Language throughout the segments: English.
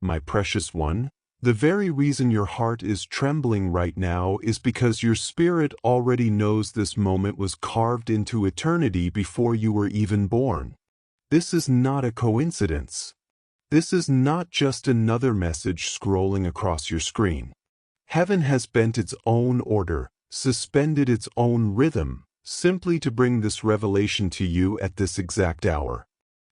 my precious one, the very reason your heart is trembling right now is because your spirit already knows this moment was carved into eternity before you were even born. This is not a coincidence. This is not just another message scrolling across your screen. Heaven has bent its own order, suspended its own rhythm, simply to bring this revelation to you at this exact hour.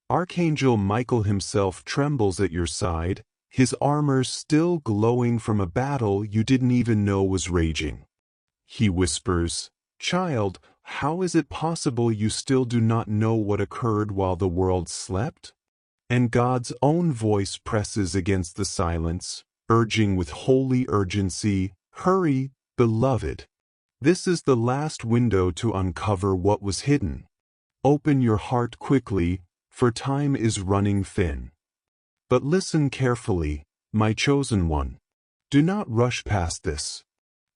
Archangel Michael himself trembles at your side, his armor still glowing from a battle you didn't even know was raging. He whispers, "Child, how is it possible you still do not know what occurred while the world slept?" And God's own voice presses against the silence, urging with holy urgency, "Hurry, beloved. This is the last window to uncover what was hidden. Open your heart quickly, for time is running thin." But listen carefully, my chosen one. Do not rush past this.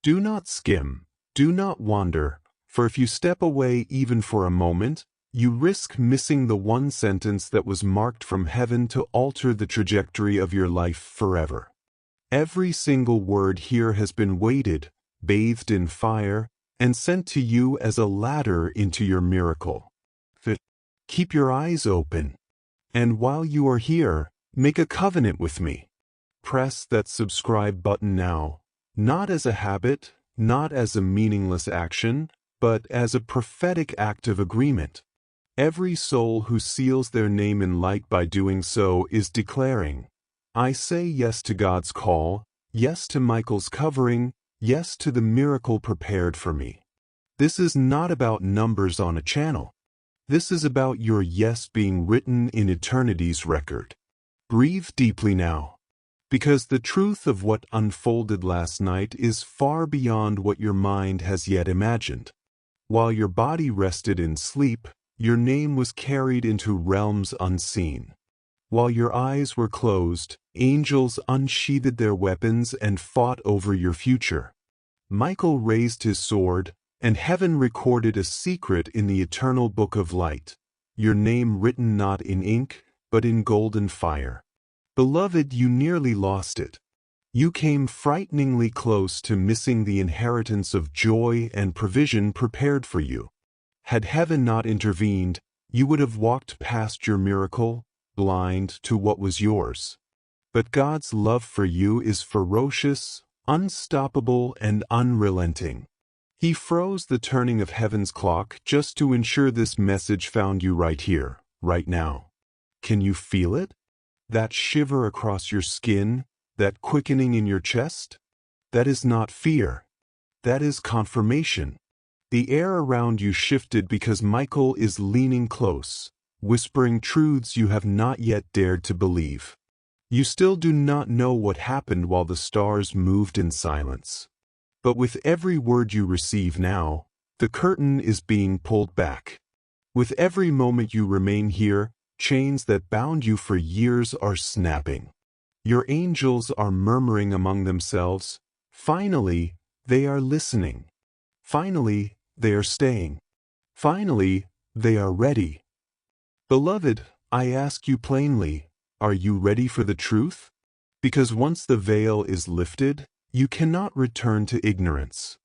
Do not skim, do not wander, for if you step away even for a moment, you risk missing the one sentence that was marked from heaven to alter the trajectory of your life forever. Every single word here has been weighted, bathed in fire, and sent to you as a ladder into your miracle. Keep your eyes open. And while you are here, make a covenant with me. Press that subscribe button now, not as a habit, not as a meaningless action, but as a prophetic act of agreement. Every soul who seals their name in light by doing so is declaring, "I say yes to God's call, yes to Michael's covering, yes to the miracle prepared for me." This is not about numbers on a channel. This is about your yes being written in eternity's record. Breathe deeply now, because the truth of what unfolded last night is far beyond what your mind has yet imagined. While your body rested in sleep, your name was carried into realms unseen. While your eyes were closed, angels unsheathed their weapons and fought over your future. Michael raised his sword, and heaven recorded a secret in the eternal book of light, your name written not in ink, but in golden fire. Beloved, you nearly lost it. You came frighteningly close to missing the inheritance of joy and provision prepared for you. Had heaven not intervened, you would have walked past your miracle, blind to what was yours. But God's love for you is ferocious, unstoppable, and unrelenting. He froze the turning of heaven's clock just to ensure this message found you right here, right now. Can you feel it? That shiver across your skin, that quickening in your chest? That is not fear. That is confirmation. The air around you shifted because Michael is leaning close, whispering truths you have not yet dared to believe. You still do not know what happened while the stars moved in silence. But with every word you receive now, the curtain is being pulled back. With every moment you remain here, chains that bound you for years are snapping. Your angels are murmuring among themselves. Finally, they are listening. Finally, they are staying. Finally, they are ready. Beloved, I ask you plainly, are you ready for the truth? Because once the veil is lifted, you cannot return to ignorance.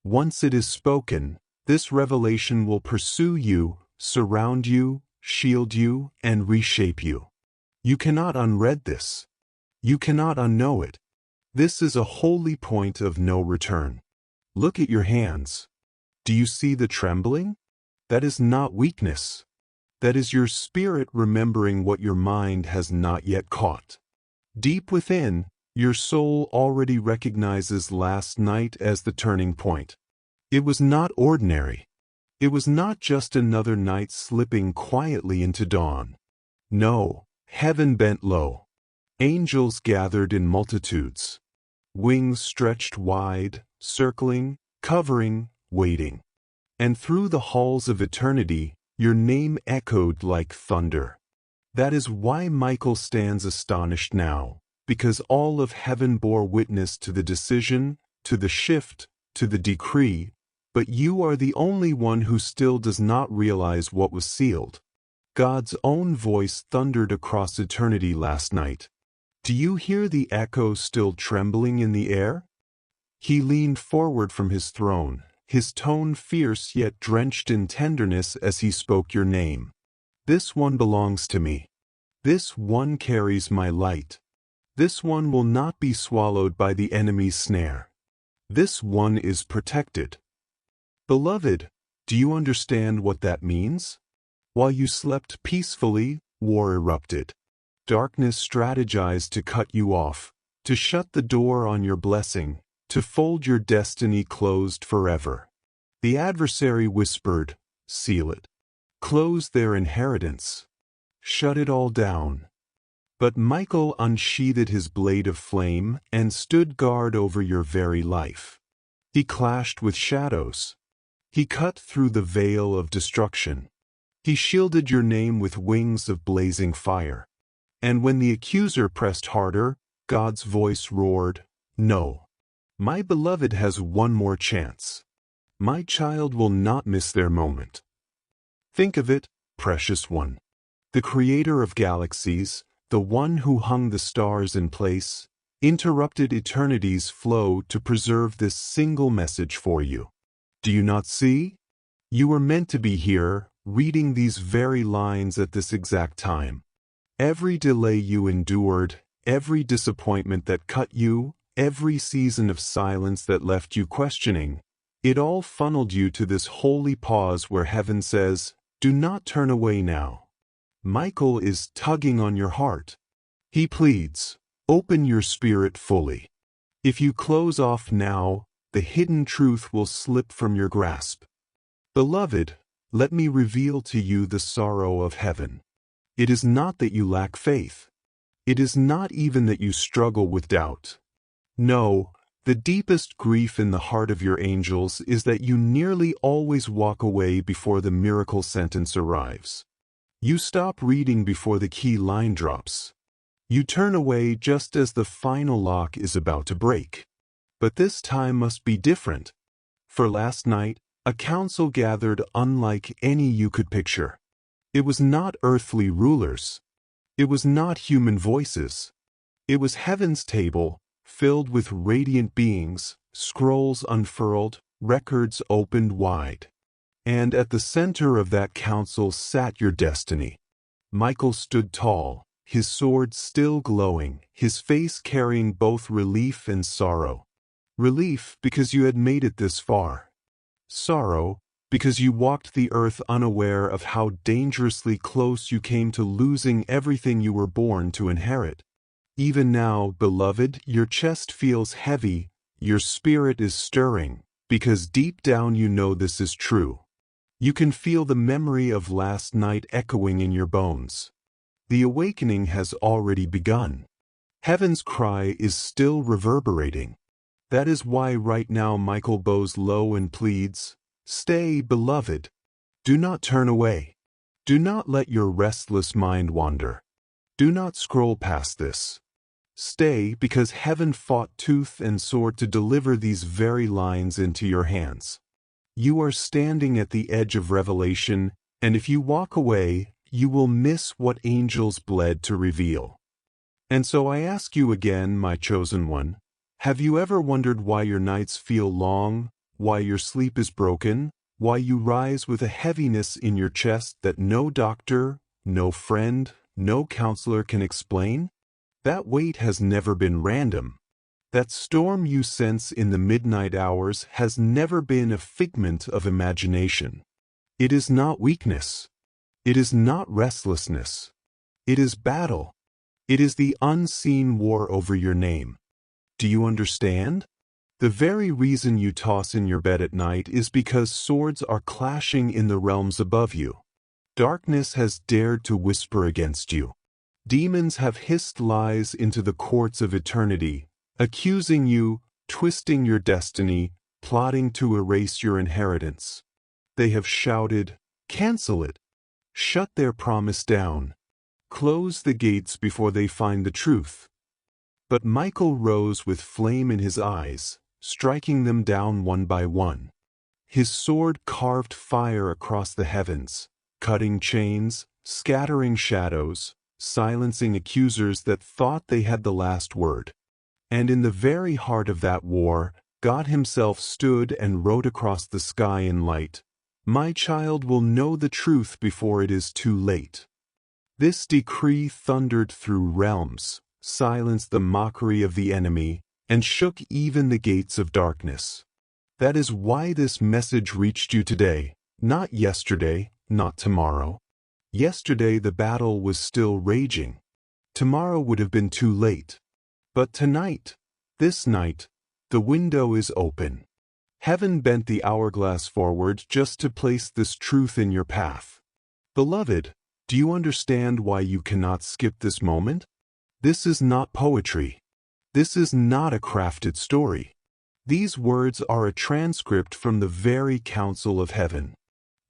Once it is spoken, this revelation will pursue you, surround you, shield you, and reshape you. You cannot unread this. You cannot unknow it. This is a holy point of no return. Look at your hands. Do you see the trembling? That is not weakness. That is your spirit remembering what your mind has not yet caught. Deep within, your soul already recognizes last night as the turning point. It was not ordinary. It was not just another night slipping quietly into dawn. No, heaven bent low. Angels gathered in multitudes. Wings stretched wide, circling, covering, waiting. And through the halls of eternity, your name echoed like thunder. That is why Michael stands astonished now, because all of heaven bore witness to the decision, to the shift, to the decree, but you are the only one who still does not realize what was sealed. God's own voice thundered across eternity last night. Do you hear the echo still trembling in the air? He leaned forward from his throne, his tone fierce yet drenched in tenderness as he spoke your name. This one belongs to me. This one carries my light. This one will not be swallowed by the enemy's snare. This one is protected. Beloved, do you understand what that means? While you slept peacefully, war erupted. Darkness strategized to cut you off, to shut the door on your blessing, to fold your destiny closed forever. The adversary whispered, "Seal it. Close their inheritance. Shut it all down." But Michael unsheathed his blade of flame and stood guard over your very life. He clashed with shadows. He cut through the veil of destruction. He shielded your name with wings of blazing fire. And when the accuser pressed harder, God's voice roared, "No. My beloved has one more chance. My child will not miss their moment." Think of it, precious one. The creator of galaxies, the one who hung the stars in place, interrupted eternity's flow to preserve this single message for you. Do you not see? You were meant to be here, reading these very lines at this exact time. Every delay you endured, every disappointment that cut you, every season of silence that left you questioning, it all funneled you to this holy pause where heaven says, "Do not turn away now." Michael is tugging on your heart. He pleads, "Open your spirit fully." If you close off now, the hidden truth will slip from your grasp. Beloved, let me reveal to you the sorrow of heaven. It is not that you lack faith. It is not even that you struggle with doubt. No, the deepest grief in the heart of your angels is that you nearly always walk away before the miracle sentence arrives. You stop reading before the key line drops. You turn away just as the final lock is about to break. But this time must be different. For last night, a council gathered unlike any you could picture. It was not earthly rulers. It was not human voices. It was heaven's table, filled with radiant beings, scrolls unfurled, records opened wide. And at the center of that council sat your destiny. Michael stood tall, his sword still glowing, his face carrying both relief and sorrow. Relief because you had made it this far. Sorrow because you walked the earth unaware of how dangerously close you came to losing everything you were born to inherit. Even now, beloved, your chest feels heavy, your spirit is stirring, because deep down you know this is true. You can feel the memory of last night echoing in your bones. The awakening has already begun. Heaven's cry is still reverberating. That is why right now Michael bows low and pleads, "Stay, beloved. Do not turn away. Do not let your restless mind wander. Do not scroll past this. Stay, because heaven fought tooth and sword to deliver these very lines into your hands. You are standing at the edge of revelation, and if you walk away, you will miss what angels bled to reveal." And so I ask you again, my chosen one, have you ever wondered why your nights feel long, why your sleep is broken, why you rise with a heaviness in your chest that no doctor, no friend, no counselor can explain? That weight has never been random. That storm you sense in the midnight hours has never been a figment of imagination. It is not weakness. It is not restlessness. It is battle. It is the unseen war over your name. Do you understand? The very reason you toss in your bed at night is because swords are clashing in the realms above you. Darkness has dared to whisper against you. Demons have hissed lies into the courts of eternity, accusing you, twisting your destiny, plotting to erase your inheritance. They have shouted, "Cancel it! Shut their promise down! Close the gates before they find the truth." But Michael rose with flame in his eyes, striking them down one by one. His sword carved fire across the heavens, cutting chains, scattering shadows, silencing accusers that thought they had the last word. And in the very heart of that war, God Himself stood and wrote across the sky in light, "My child will know the truth before it is too late." This decree thundered through realms, silenced the mockery of the enemy, and shook even the gates of darkness. That is why this message reached you today, not yesterday, not tomorrow. Yesterday the battle was still raging. Tomorrow would have been too late. But tonight, this night, the window is open. Heaven bent the hourglass forward just to place this truth in your path. Beloved, do you understand why you cannot skip this moment? This is not poetry. This is not a crafted story. These words are a transcript from the very council of heaven.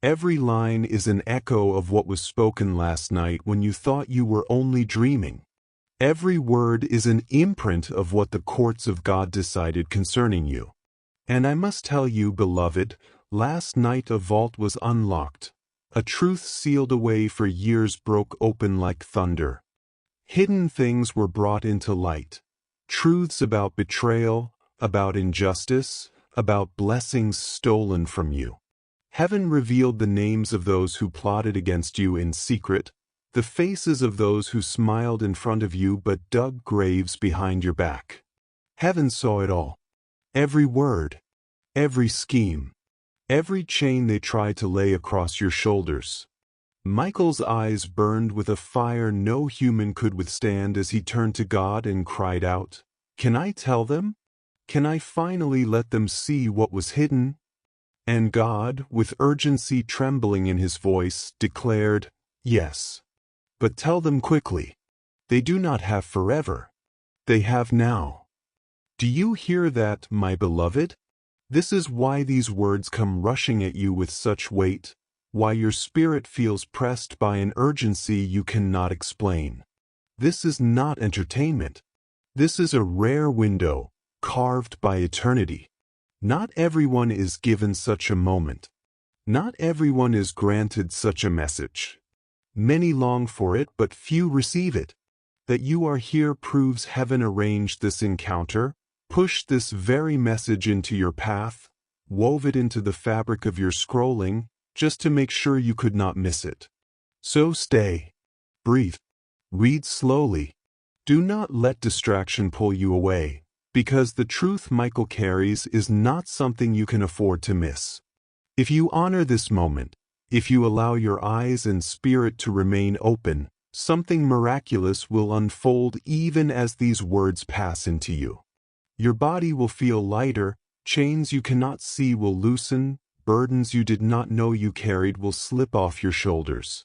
Every line is an echo of what was spoken last night when you thought you were only dreaming. Every word is an imprint of what the courts of God decided concerning you. And I must tell you, beloved, last night a vault was unlocked. A truth sealed away for years broke open like thunder. Hidden things were brought into light. Truths about betrayal, about injustice, about blessings stolen from you. Heaven revealed the names of those who plotted against you in secret, the faces of those who smiled in front of you but dug graves behind your back. Heaven saw it all. Every word, every scheme, every chain they tried to lay across your shoulders. Michael's eyes burned with a fire no human could withstand as he turned to God and cried out, "Can I tell them? Can I finally let them see what was hidden?" And God, with urgency trembling in His voice, declared, "Yes. But tell them quickly. They do not have forever. They have now." Do you hear that, my beloved? This is why these words come rushing at you with such weight, why your spirit feels pressed by an urgency you cannot explain. This is not entertainment. This is a rare window, carved by eternity. Not everyone is given such a moment. Not everyone is granted such a message. Many long for it, but few receive it. That you are here proves heaven arranged this encounter, pushed this very message into your path, wove it into the fabric of your scrolling, just to make sure you could not miss it. So stay. Breathe. Read slowly. Do not let distraction pull you away, because the truth Michael carries is not something you can afford to miss. If you honor this moment, if you allow your eyes and spirit to remain open, something miraculous will unfold even as these words pass into you. Your body will feel lighter, chains you cannot see will loosen, burdens you did not know you carried will slip off your shoulders.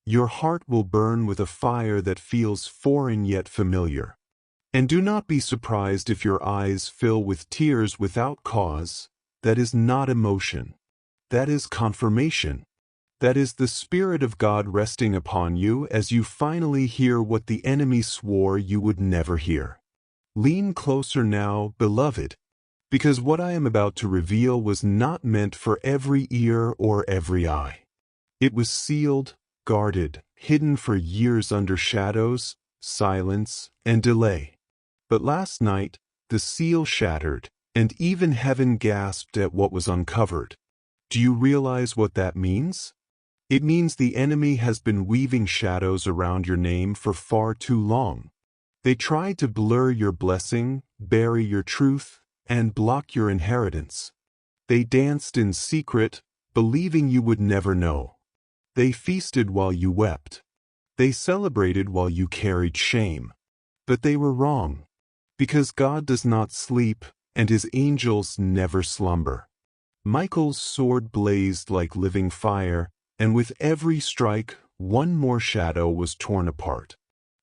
Your heart will burn with a fire that feels foreign yet familiar. And do not be surprised if your eyes fill with tears without cause. That is not emotion. That is confirmation. That is the Spirit of God resting upon you as you finally hear what the enemy swore you would never hear. Lean closer now, beloved, because what I am about to reveal was not meant for every ear or every eye. It was sealed, guarded, hidden for years under shadows, silence, and delay. But last night, the seal shattered, and even heaven gasped at what was uncovered. Do you realize what that means? It means the enemy has been weaving shadows around your name for far too long. They tried to blur your blessing, bury your truth, and block your inheritance. They danced in secret, believing you would never know. They feasted while you wept. They celebrated while you carried shame. But they were wrong, because God does not sleep, and His angels never slumber. Michael's sword blazed like living fire, and with every strike, one more shadow was torn apart.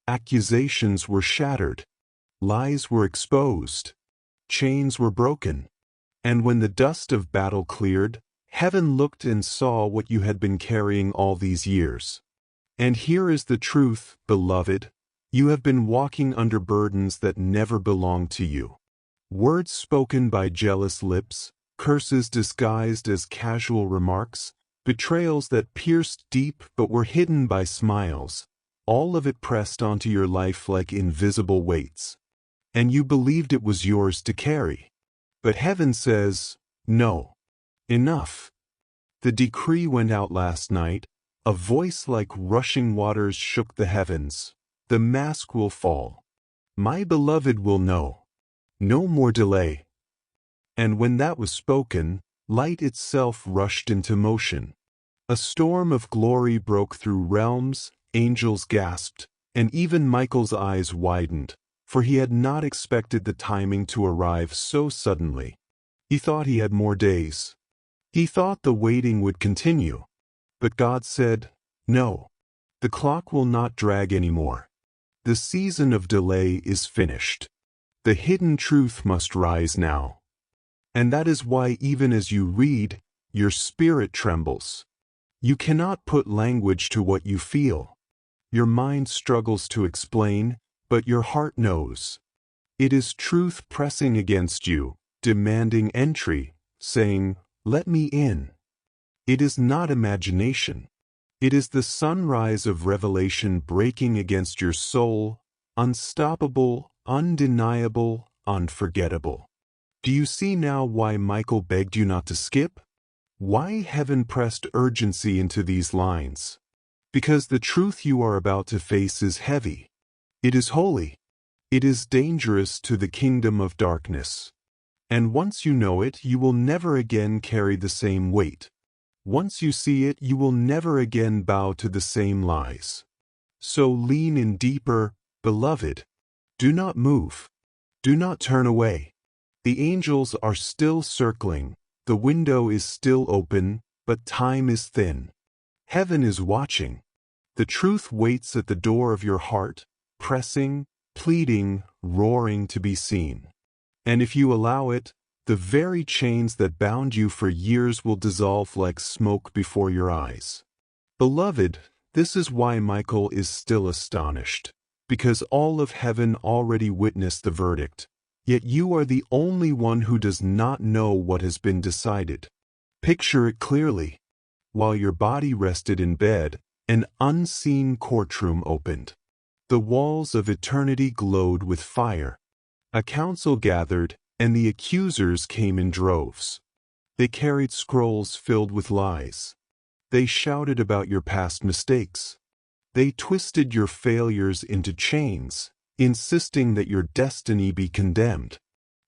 Accusations were shattered. Lies were exposed. Chains were broken. And when the dust of battle cleared, heaven looked and saw what you had been carrying all these years. And here is the truth, beloved. You have been walking under burdens that never belonged to you. Words spoken by jealous lips, curses disguised as casual remarks, betrayals that pierced deep but were hidden by smiles, all of it pressed onto your life like invisible weights. And you believed it was yours to carry. But heaven says, no. Enough. The decree went out last night. A voice like rushing waters shook the heavens. The mask will fall. My beloved will know. No more delay. And when that was spoken, light itself rushed into motion. A storm of glory broke through realms, angels gasped, and even Michael's eyes widened, for he had not expected the timing to arrive so suddenly. He thought he had more days. He thought the waiting would continue. But God said, no. The clock will not drag anymore. The season of delay is finished. The hidden truth must rise now. And that is why even as you read, your spirit trembles. You cannot put language to what you feel. Your mind struggles to explain, but your heart knows. It is truth pressing against you, demanding entry, saying, let me in. It is not imagination. It is the sunrise of revelation breaking against your soul, unstoppable, undeniable, unforgettable. Do you see now why Michael begged you not to skip? Why heaven pressed urgency into these lines? Because the truth you are about to face is heavy. It is holy. It is dangerous to the kingdom of darkness. And once you know it, you will never again carry the same weight. Once you see it, you will never again bow to the same lies. So lean in deeper, beloved. Do not move. Do not turn away. The angels are still circling. The window is still open, but time is thin. Heaven is watching. The truth waits at the door of your heart, pressing, pleading, roaring to be seen. And if you allow it, the very chains that bound you for years will dissolve like smoke before your eyes. Beloved, this is why Michael is still astonished, because all of heaven already witnessed the verdict. Yet you are the only one who does not know what has been decided. Picture it clearly. While your body rested in bed, an unseen courtroom opened. The walls of eternity glowed with fire. A council gathered, and the accusers came in droves. They carried scrolls filled with lies. They shouted about your past mistakes. They twisted your failures into chains, insisting that your destiny be condemned.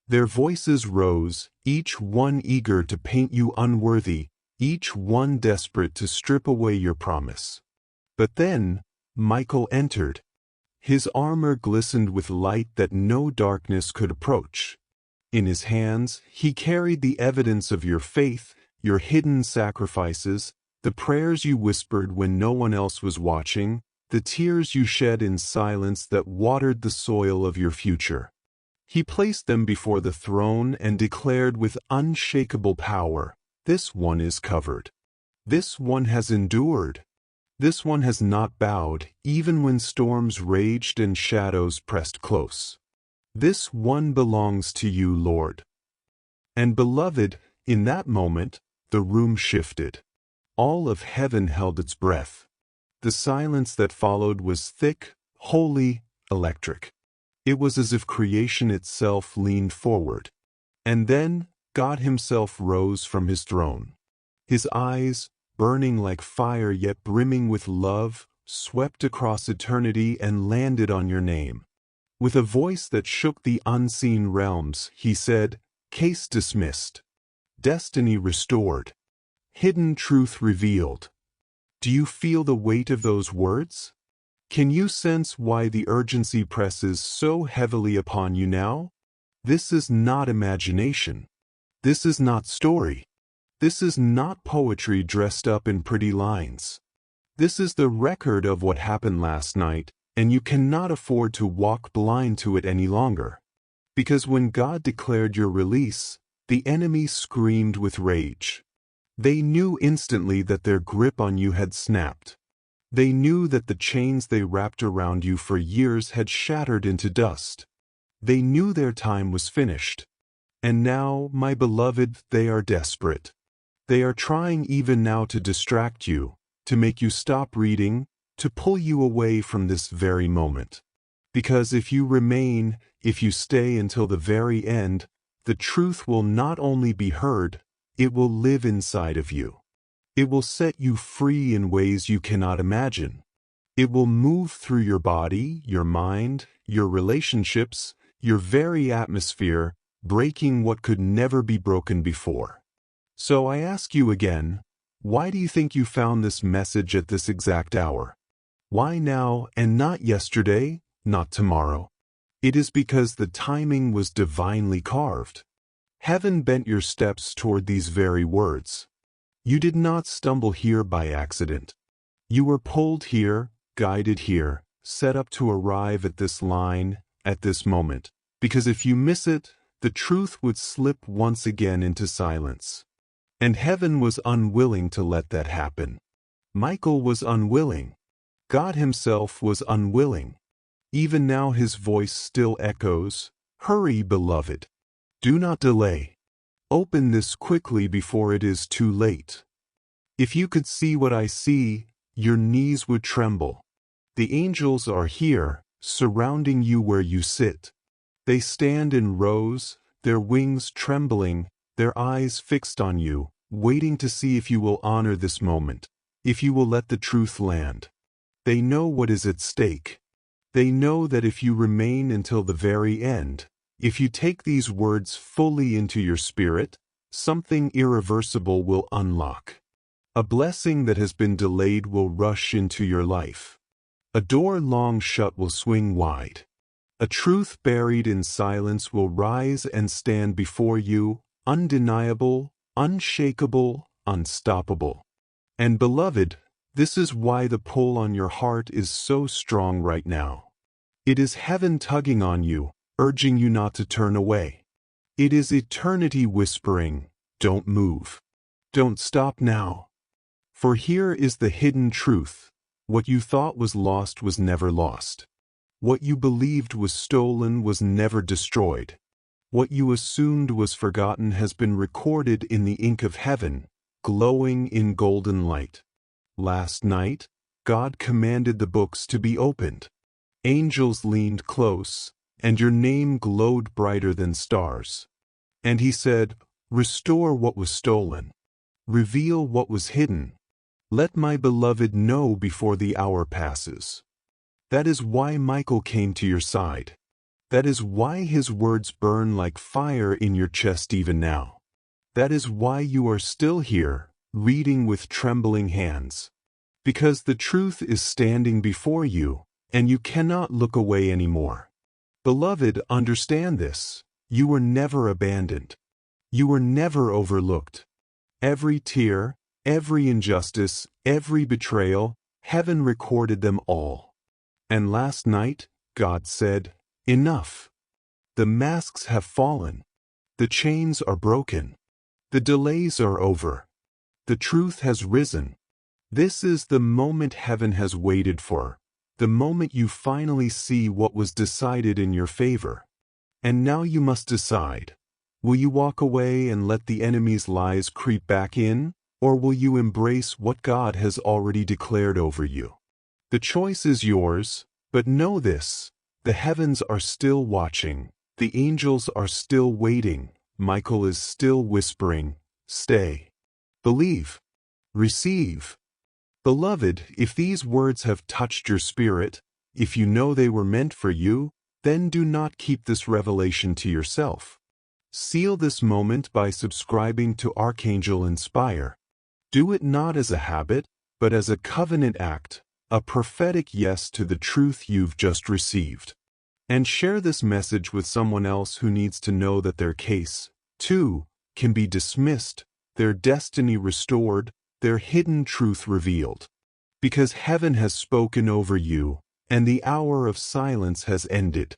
Their voices rose, each one eager to paint you unworthy, each one desperate to strip away your promise. But then, Michael entered. His armor glistened with light that no darkness could approach. In his hands, he carried the evidence of your faith, your hidden sacrifices, the prayers you whispered when no one else was watching, the tears you shed in silence that watered the soil of your future. He placed them before the throne and declared with unshakable power, "This one is covered. This one has endured. This one has not bowed, even when storms raged and shadows pressed close. This one belongs to you, Lord." And beloved, in that moment, the room shifted. All of heaven held its breath. The silence that followed was thick, holy, electric. It was as if creation itself leaned forward. And then, God himself rose from his throne. His eyes, burning like fire yet brimming with love, swept across eternity and landed on your name. With a voice that shook the unseen realms, he said, "Case dismissed. Destiny restored. Hidden truth revealed." Do you feel the weight of those words? Can you sense why the urgency presses so heavily upon you now? This is not imagination. This is not story. This is not poetry dressed up in pretty lines. This is the record of what happened last night, and you cannot afford to walk blind to it any longer. Because when God declared your release, the enemy screamed with rage. They knew instantly that their grip on you had snapped. They knew that the chains they wrapped around you for years had shattered into dust. They knew their time was finished. And now, my beloved, they are desperate. They are trying even now to distract you, to make you stop reading, to pull you away from this very moment. Because if you remain, if you stay until the very end, the truth will not only be heard, it will live inside of you. It will set you free in ways you cannot imagine. It will move through your body, your mind, your relationships, your very atmosphere, breaking what could never be broken before. So I ask you again, why do you think you found this message at this exact hour? Why now and not yesterday, not tomorrow? It is because the timing was divinely carved. Heaven bent your steps toward these very words. You did not stumble here by accident. You were pulled here, guided here, set up to arrive at this line, at this moment, because if you miss it, the truth would slip once again into silence. And heaven was unwilling to let that happen. Michael was unwilling. God himself was unwilling. Even now his voice still echoes, "Hurry, beloved. Do not delay. Open this quickly before it is too late." If you could see what I see, your knees would tremble. The angels are here, surrounding you where you sit. They stand in rows, their wings trembling, their eyes fixed on you, waiting to see if you will honor this moment, if you will let the truth land. They know what is at stake. They know that if you remain until the very end, if you take these words fully into your spirit, something irreversible will unlock. A blessing that has been delayed will rush into your life. A door long shut will swing wide. A truth buried in silence will rise and stand before you, undeniable, unshakable, unstoppable. And beloved, this is why the pull on your heart is so strong right now. It is heaven tugging on you, urging you not to turn away. It is eternity whispering, "Don't move. Don't stop now." For here is the hidden truth. What you thought was lost was never lost. What you believed was stolen was never destroyed. What you assumed was forgotten has been recorded in the ink of heaven, glowing in golden light. Last night, God commanded the books to be opened. Angels leaned close, and your name glowed brighter than stars. And he said, "Restore what was stolen. Reveal what was hidden. Let my beloved know before the hour passes." That is why Michael came to your side. That is why his words burn like fire in your chest even now. That is why you are still here, reading with trembling hands. Because the truth is standing before you, and you cannot look away anymore. Beloved, understand this. You were never abandoned. You were never overlooked. Every tear, every injustice, every betrayal, heaven recorded them all. And last night, God said, "Enough. The masks have fallen. The chains are broken. The delays are over. The truth has risen. This is the moment heaven has waited for, the moment you finally see what was decided in your favor. And now you must decide. Will you walk away and let the enemy's lies creep back in, or will you embrace what God has already declared over you? The choice is yours, but know this: the heavens are still watching, the angels are still waiting, Michael is still whispering, "Stay. Believe. Receive." Beloved, if these words have touched your spirit, if you know they were meant for you, then do not keep this revelation to yourself. Seal this moment by subscribing to Archangel Inspire. Do it not as a habit, but as a covenant act, a prophetic yes to the truth you've just received. And share this message with someone else who needs to know that their case, too, can be dismissed, their destiny restored, their hidden truth revealed. Because heaven has spoken over you, and the hour of silence has ended.